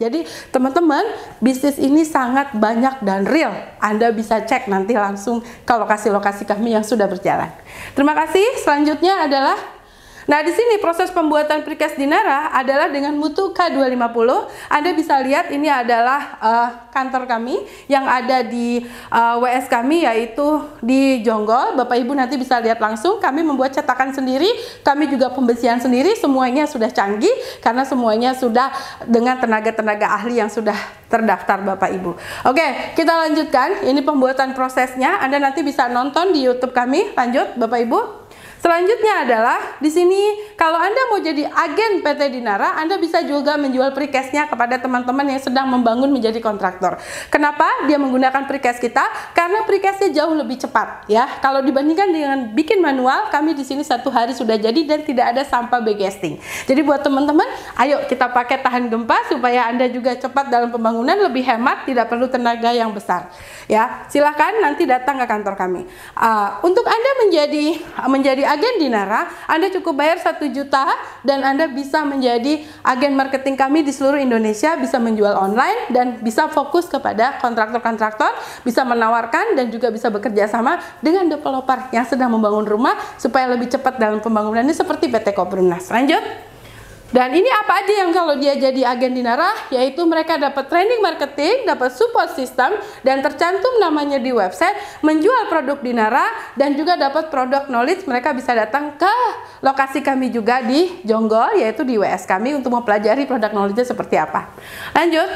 Jadi teman-teman, bisnis ini sangat banyak dan real. Anda bisa cek nanti langsung ke lokasi-lokasi kami yang sudah berjalan. Terima kasih. Selanjutnya adalah, nah di sini proses pembuatan precast Dinara adalah dengan mutu K250. Anda bisa lihat ini adalah kantor kami yang ada di WS kami, yaitu di Jonggol. Bapak Ibu nanti bisa lihat langsung. Kami membuat cetakan sendiri, kami juga pembesian sendiri. Semuanya sudah canggih karena semuanya sudah dengan tenaga-tenaga ahli yang sudah terdaftar Bapak Ibu. Oke, kita lanjutkan. Ini pembuatan prosesnya. Anda nanti bisa nonton di YouTube kami. Lanjut Bapak Ibu. Selanjutnya adalah di sini kalau Anda mau jadi agen PT Dinara, Anda bisa juga menjual precastnya kepada teman-teman yang sedang membangun menjadi kontraktor. Kenapa dia menggunakan precast kita? Karena precastnya jauh lebih cepat ya. Kalau dibandingkan dengan bikin manual, kami di sini 1 hari sudah jadi dan tidak ada sampah backcasting. Jadi buat teman-teman, ayo kita pakai tahan gempa supaya Anda juga cepat dalam pembangunan, lebih hemat, tidak perlu tenaga yang besar. Ya, silahkan nanti datang ke kantor kami. Untuk Anda menjadi agen Dinara, Anda cukup bayar 1 juta dan Anda bisa menjadi agen marketing kami di seluruh Indonesia, bisa menjual online dan bisa fokus kepada kontraktor-kontraktor, bisa menawarkan dan juga bisa bekerja sama dengan developer yang sedang membangun rumah supaya lebih cepat dalam pembangunannya seperti PT Koperumnas. Lanjut. Dan ini apa aja yang kalau dia jadi agen Dinara, yaitu mereka dapat training marketing, dapat support system, dan tercantum namanya di website, menjual produk Dinara, dan juga dapat produk knowledge. Mereka bisa datang ke lokasi kami juga di Jonggol, yaitu di WS kami untuk mempelajari produk knowledge-nya seperti apa. Lanjut.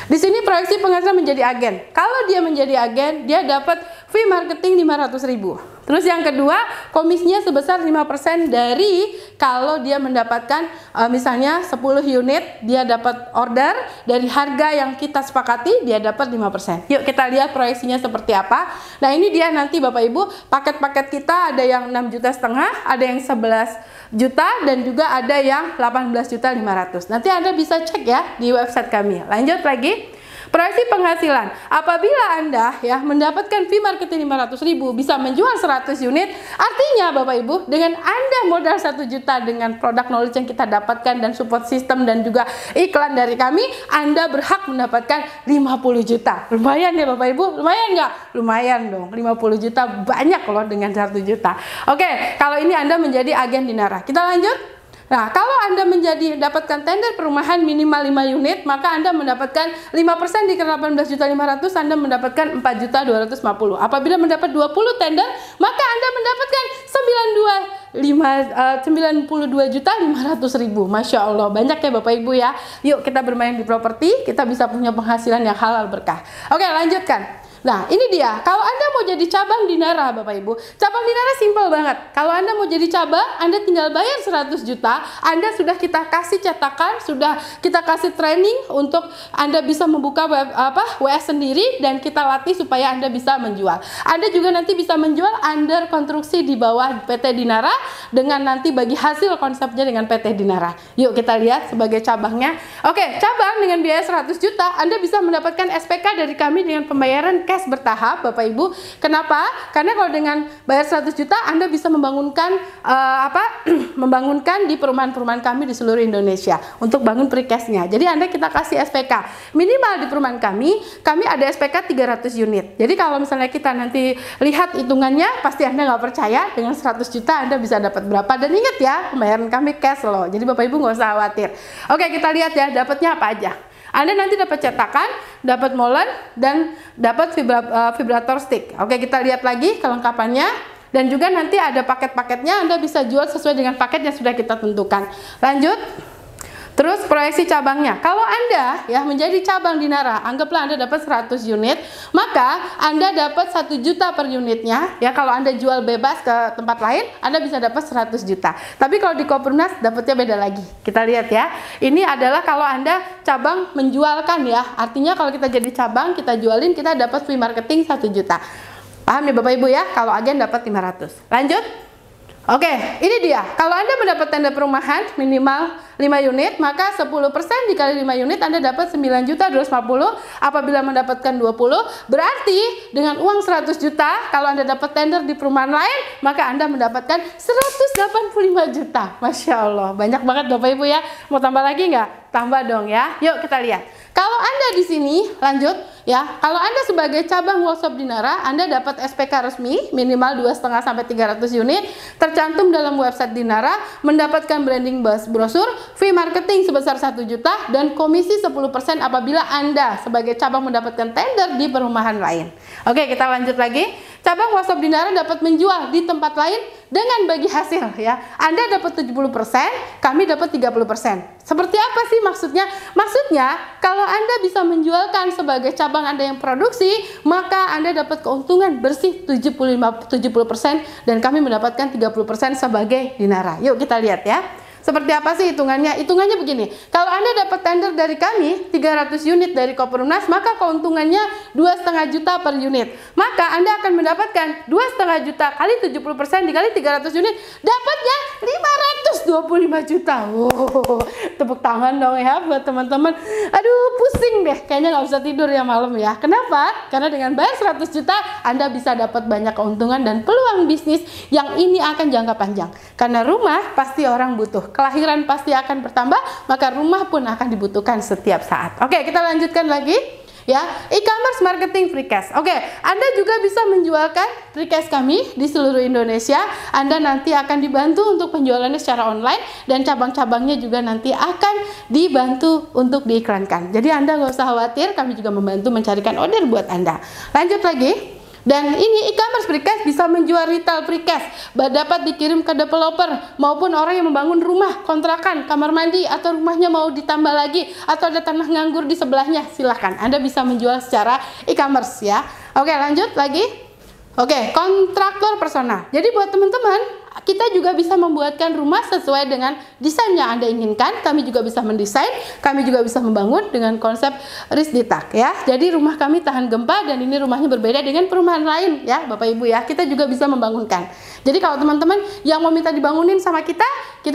Di sini proyeksi penghasilan menjadi agen. Kalau dia menjadi agen, dia dapat fee marketing 500.000. Terus yang kedua, komisinya sebesar 5% dari kalau dia mendapatkan misalnya 10 unit, dia dapat order dari harga yang kita sepakati, dia dapat 5%. Yuk kita lihat proyeksinya seperti apa. Nah ini dia nanti Bapak Ibu, paket-paket kita ada yang 6,5 juta, ada yang 11 juta, dan juga ada yang 18.500.000. Nanti Anda bisa cek ya di website kami. Lanjut lagi. Proyeksi penghasilan, apabila Anda ya mendapatkan fee marketing 500.000 bisa menjual 100 unit, artinya Bapak Ibu dengan Anda modal 1 juta dengan produk knowledge yang kita dapatkan dan support system dan juga iklan dari kami, Anda berhak mendapatkan 50 juta. Lumayan ya Bapak Ibu? Lumayan nggak? Lumayan dong, 50 juta banyak loh dengan 1 juta. Oke, kalau ini Anda menjadi agen Dinara. Kita lanjut. Nah, kalau Anda dapatkan tender perumahan minimal 5 unit, maka Anda mendapatkan 5% dikali 18.500.000, Anda mendapatkan 4.250.000. Apabila mendapat 20 tender, maka Anda mendapatkan 92.500.000. Masya Allah, banyak ya Bapak Ibu ya. Yuk kita bermain di properti, kita bisa punya penghasilan yang halal berkah. Oke, lanjutkan. Nah ini dia, kalau Anda mau jadi cabang Dinara Bapak Ibu, cabang Dinara simple banget. Kalau Anda mau jadi cabang, Anda tinggal bayar 100 juta, Anda sudah kita kasih cetakan, sudah kita kasih training untuk Anda bisa membuka WS sendiri, dan kita latih supaya Anda bisa menjual. Anda juga nanti bisa menjual under konstruksi di bawah PT Dinara, dengan nanti bagi hasil konsepnya dengan PT Dinara. Yuk kita lihat sebagai cabangnya. Oke, cabang dengan biaya 100 juta, Anda bisa mendapatkan SPK dari kami dengan pembayaran cash bertahap Bapak Ibu. Kenapa? Karena kalau dengan bayar 100 juta Anda bisa membangunkan membangunkan di perumahan-perumahan kami di seluruh Indonesia untuk bangun precastnya. Jadi Anda kita kasih SPK minimal di perumahan kami ada SPK 300 unit. Jadi kalau misalnya kita nanti lihat hitungannya, pasti Anda nggak percaya dengan 100 juta Anda bisa dapat berapa. Dan ingat ya, pembayaran kami cash loh. Jadi Bapak Ibu nggak usah khawatir. Oke, kita lihat ya dapatnya apa aja. Anda nanti dapat cetakan, dapat molen, dan dapat vibrator stick. Oke, kita lihat lagi kelengkapannya. Dan juga nanti ada paket-paketnya, Anda bisa jual sesuai dengan paket yang sudah kita tentukan. Lanjut. Terus proyeksi cabangnya. Kalau Anda ya menjadi cabang Dinara, anggaplah Anda dapat 100 unit, maka Anda dapat 1 juta per unitnya. Ya, kalau Anda jual bebas ke tempat lain, Anda bisa dapat 100 juta. Tapi kalau di Koperumnas dapatnya beda lagi. Kita lihat ya. Ini adalah kalau Anda cabang menjualkan ya. Artinya kalau kita jadi cabang, kita jualin, kita dapat free marketing 1 juta. Paham ya Bapak Ibu ya? Kalau agen dapat 500. Lanjut. Oke, ini dia. Kalau Anda mendapat tender perumahan minimal 5 unit, maka 10% dikali 5 unit Anda dapat 9.250.000. Apabila mendapatkan 20, berarti dengan uang 100 juta, kalau Anda dapat tender di perumahan lain, maka Anda mendapatkan 185 juta. Masya Allah, banyak banget Bapak Ibu ya. Mau tambah lagi nggak? Tambah dong ya. Yuk kita lihat. Kalau Anda di sini, lanjut ya. Kalau Anda sebagai cabang workshop Dinara, Anda dapat SPK resmi minimal 2,5 sampai 300 unit, tercantum dalam website Dinara, mendapatkan branding brosur, fee marketing sebesar 1 juta, dan komisi 10% apabila Anda sebagai cabang mendapatkan tender di perumahan lain. Oke, kita lanjut lagi. Cabang workshop Dinara dapat menjual di tempat lain dengan bagi hasil ya. Anda dapat 70%, kami dapat 30%. Seperti apa sih maksudnya? Maksudnya, kalau Anda bisa menjualkan sebagai cabang Anda yang produksi, maka Anda dapat keuntungan bersih 70% dan kami mendapatkan 30% sebagai Dinara. Yuk kita lihat ya. Seperti apa sih hitungannya? Hitungannya begini. Kalau Anda dapat tender dari kami 300 unit dari Kopperumnas, maka keuntungannya 2,5 juta per unit. Maka Anda akan mendapatkan 2,5 juta kali 70% dikali 300 unit, dapatnya 525 juta. Wow, tepuk tangan dong ya buat teman-teman. Aduh, pusing deh. Kayaknya nggak bisa tidur ya malam ya. Kenapa? Karena dengan bayar 100 juta, Anda bisa dapat banyak keuntungan dan peluang bisnis yang ini akan jangka panjang. Karena rumah pasti orang butuh. Kelahiran pasti akan bertambah, maka rumah pun akan dibutuhkan setiap saat. Oke, kita lanjutkan lagi ya. E-commerce marketing precast. Oke, Anda juga bisa menjualkan precast kami di seluruh Indonesia. Anda nanti akan dibantu untuk penjualannya secara online dan cabang-cabangnya juga nanti akan dibantu untuk diiklankan. Jadi Anda nggak usah khawatir, kami juga membantu mencarikan order buat Anda. Lanjut lagi. Dan ini e-commerce precast bisa menjual retail precast, dapat dikirim ke developer maupun orang yang membangun rumah, kontrakan, kamar mandi, atau rumahnya mau ditambah lagi, atau ada tanah nganggur di sebelahnya, silahkan. Anda bisa menjual secara e-commerce ya. Oke, lanjut lagi. Oke, kontraktor personal. Jadi buat teman-teman, kita juga bisa membuatkan rumah sesuai dengan desain yang Anda inginkan. Kami juga bisa mendesain, kami juga bisa membangun dengan konsep Risditak ya. Jadi rumah kami tahan gempa dan ini rumahnya berbeda dengan perumahan lain ya, Bapak Ibu ya. Kita juga bisa membangunkan. Jadi kalau teman-teman yang mau minta dibangunin sama kita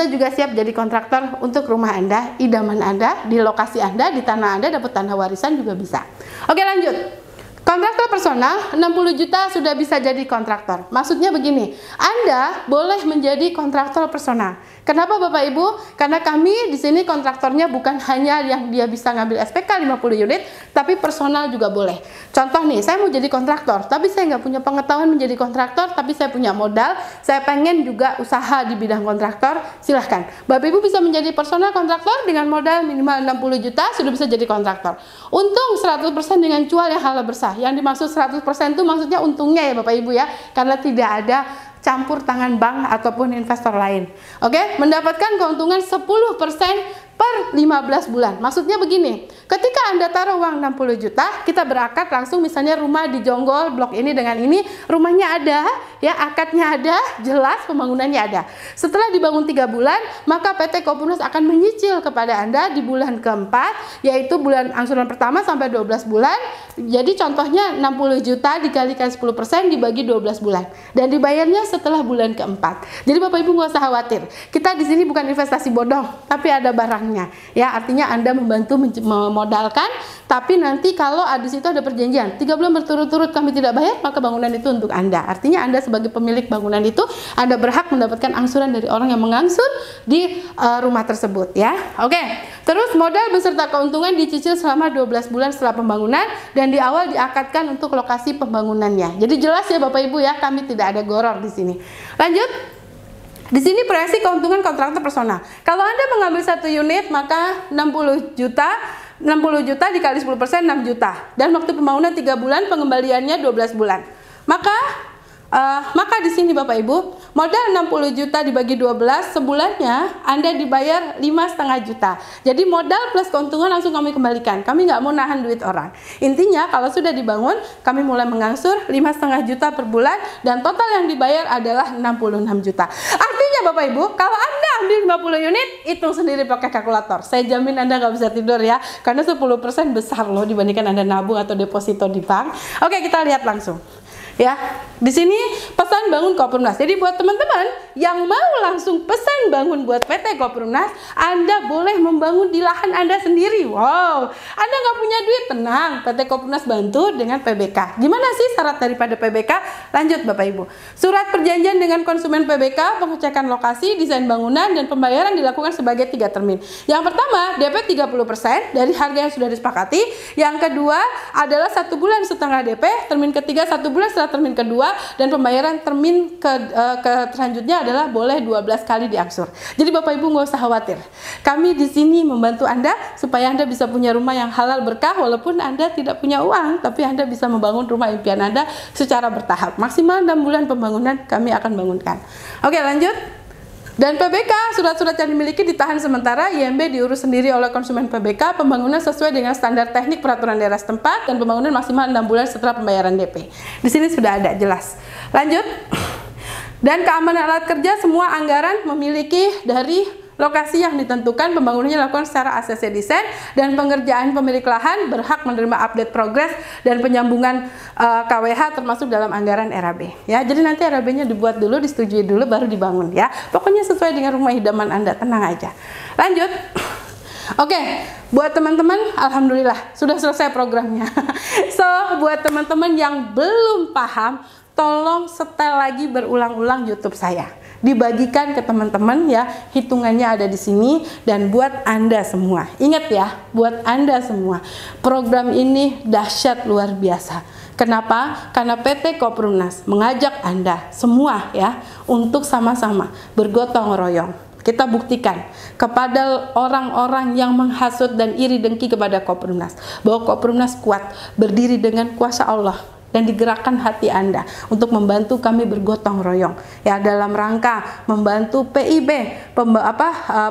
juga siap jadi kontraktor untuk rumah Anda, idaman Anda, di lokasi Anda, di tanah Anda, dapat tanah warisan juga bisa. Oke, lanjut. Kontraktor personal 60 juta sudah bisa jadi kontraktor. Maksudnya begini, Anda boleh menjadi kontraktor personal. Kenapa Bapak Ibu? Karena kami di sini kontraktornya bukan hanya yang dia bisa ngambil SPK 50 unit, tapi personal juga boleh. Contoh nih, saya mau jadi kontraktor, tapi saya nggak punya pengetahuan menjadi kontraktor, tapi saya punya modal, saya pengen juga usaha di bidang kontraktor, silahkan. Bapak Ibu bisa menjadi personal kontraktor dengan modal minimal 60 juta, sudah bisa jadi kontraktor. Untung 100% dengan cuan yang halal bersah. Yang dimaksud 100% itu maksudnya untungnya ya Bapak Ibu ya, karena tidak ada campur tangan bank ataupun investor lain. Oke, mendapatkan keuntungan 10% per 15 bulan. Maksudnya begini, ketika Anda taruh uang 60 juta, kita berakad langsung misalnya rumah di Jonggol, blok ini dengan ini, rumahnya ada, ya akadnya ada, jelas pembangunannya ada. Setelah dibangun 3 bulan, maka PT Kopperumnas akan menyicil kepada Anda di bulan keempat, yaitu bulan angsuran pertama sampai 12 bulan. Jadi contohnya 60 juta dikalikan 10% dibagi 12 bulan. Dan dibayarnya setelah bulan keempat. Jadi Bapak Ibu nggak usah khawatir. Kita di sini bukan investasi bodong, tapi ada barang. Ya, artinya Anda membantu memodalkan, tapi nanti kalau di situ ada perjanjian 3 bulan berturut-turut kami tidak bayar, maka bangunan itu untuk Anda. Artinya Anda sebagai pemilik bangunan itu, Anda berhak mendapatkan angsuran dari orang yang mengangsur di rumah tersebut ya. Oke. Terus modal beserta keuntungan dicicil selama 12 bulan setelah pembangunan dan di awal diakadkan untuk lokasi pembangunannya. Jadi jelas ya Bapak Ibu ya, kami tidak ada goror di sini. Lanjut. Di sini proyeksi keuntungan kontraktor personal. Kalau Anda mengambil 1 unit, maka 60 juta dikali 10% 6 juta. Dan waktu pembangunan 3 bulan, pengembaliannya 12 bulan. Maka di sini Bapak Ibu, modal 60 juta dibagi 12, sebulannya Anda dibayar 5,5 juta. Jadi modal plus keuntungan langsung kami kembalikan. Kami nggak mau nahan duit orang. Intinya kalau sudah dibangun, kami mulai mengangsur 5,5 juta per bulan dan total yang dibayar adalah 66 juta. Artinya Bapak Ibu, kalau Anda ambil 50 unit, hitung sendiri pakai kalkulator. Saya jamin Anda nggak bisa tidur ya, karena 10% besar loh dibandingkan Anda nabung atau deposito di bank. Oke, kita lihat langsung. Ya, di sini pesan bangun Koperumnas. Jadi buat teman-teman yang mau langsung pesan bangun buat PT Koperumnas, Anda boleh membangun di lahan Anda sendiri. Wow, Anda nggak punya duit, tenang, PT Koperumnas bantu dengan PBK. Gimana sih syarat daripada PBK? Lanjut Bapak Ibu. Surat perjanjian dengan konsumen PBK, pengecekan lokasi, desain bangunan, dan pembayaran dilakukan sebagai 3 termin. Yang pertama, DP 30% dari harga yang sudah disepakati. Yang kedua adalah 1 bulan setengah DP, termin ketiga 1 bulan setelah termin kedua, dan pembayaran termin selanjutnya adalah boleh 12 kali diangsur. Jadi Bapak Ibu nggak usah khawatir. Kami di sini membantu Anda supaya Anda bisa punya rumah yang halal berkah, walaupun Anda tidak punya uang, tapi Anda bisa membangun rumah impian Anda secara bertahap. Maksimal 6 bulan pembangunan kami akan bangunkan. Oke, lanjut. Dan PBK, surat-surat yang dimiliki ditahan sementara, IMB diurus sendiri oleh konsumen PBK, pembangunan sesuai dengan standar teknik peraturan daerah setempat, dan pembangunan maksimal 6 bulan setelah pembayaran DP. Di sini sudah ada jelas. Lanjut. Dan keamanan alat kerja, semua anggaran memiliki dari lokasi yang ditentukan, pembangunannya dilakukan secara ACC desain, dan pengerjaan pemilik lahan berhak menerima update progres dan penyambungan KWH termasuk dalam anggaran RAB. Ya, jadi nanti RAB-nya dibuat dulu, disetujui dulu, baru dibangun ya. Pokoknya sesuai dengan rumah idaman Anda, tenang aja. Lanjut. Oke, buat teman-teman, alhamdulillah sudah selesai programnya. So, buat teman-teman yang belum paham, tolong setel lagi berulang-ulang YouTube saya. Dibagikan ke teman-teman ya, hitungannya ada di sini. Dan buat Anda semua, ingat ya, buat Anda semua, program ini dahsyat luar biasa. Kenapa? Karena PT Koperumnas mengajak Anda semua ya untuk sama-sama bergotong royong. Kita buktikan kepada orang-orang yang menghasut dan iri dengki kepada Koperumnas bahwa Koperumnas kuat, berdiri dengan kuasa Allah, dan digerakkan hati Anda untuk membantu kami bergotong royong ya dalam rangka membantu PIB,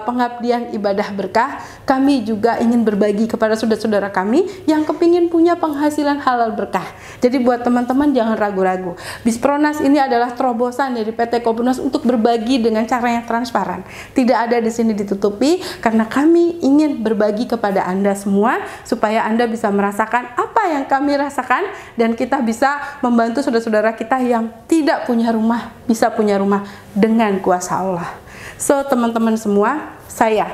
pengabdian ibadah berkah. Kami juga ingin berbagi kepada saudara-saudara kami yang kepingin punya penghasilan halal berkah. Jadi buat teman-teman jangan ragu-ragu, Bispronas ini adalah terobosan dari PT Koperumnas untuk berbagi dengan cara yang transparan. Tidak ada di sini ditutupi, karena kami ingin berbagi kepada Anda semua supaya Anda bisa merasakan apa yang kami rasakan, dan kita bisa membantu saudara-saudara kita yang tidak punya rumah bisa punya rumah dengan kuasa Allah. So, teman-teman semua, saya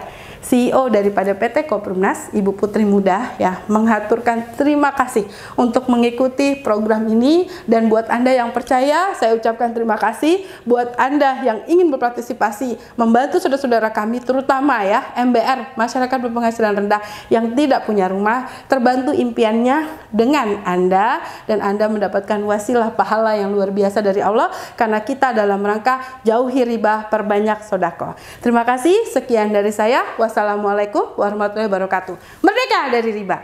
CEO daripada PT Koperumnas, Ibu Putri Muda ya, menghaturkan terima kasih untuk mengikuti program ini. Dan buat Anda yang percaya, saya ucapkan terima kasih. Buat Anda yang ingin berpartisipasi membantu saudara-saudara kami, terutama ya MBR, masyarakat berpenghasilan rendah yang tidak punya rumah, terbantu impiannya dengan Anda, dan Anda mendapatkan wasilah pahala yang luar biasa dari Allah, karena kita dalam rangka jauhi riba, perbanyak sodako. Terima kasih, sekian dari saya. Wassalamualaikum warahmatullahi wabarakatuh. Merdeka dari riba.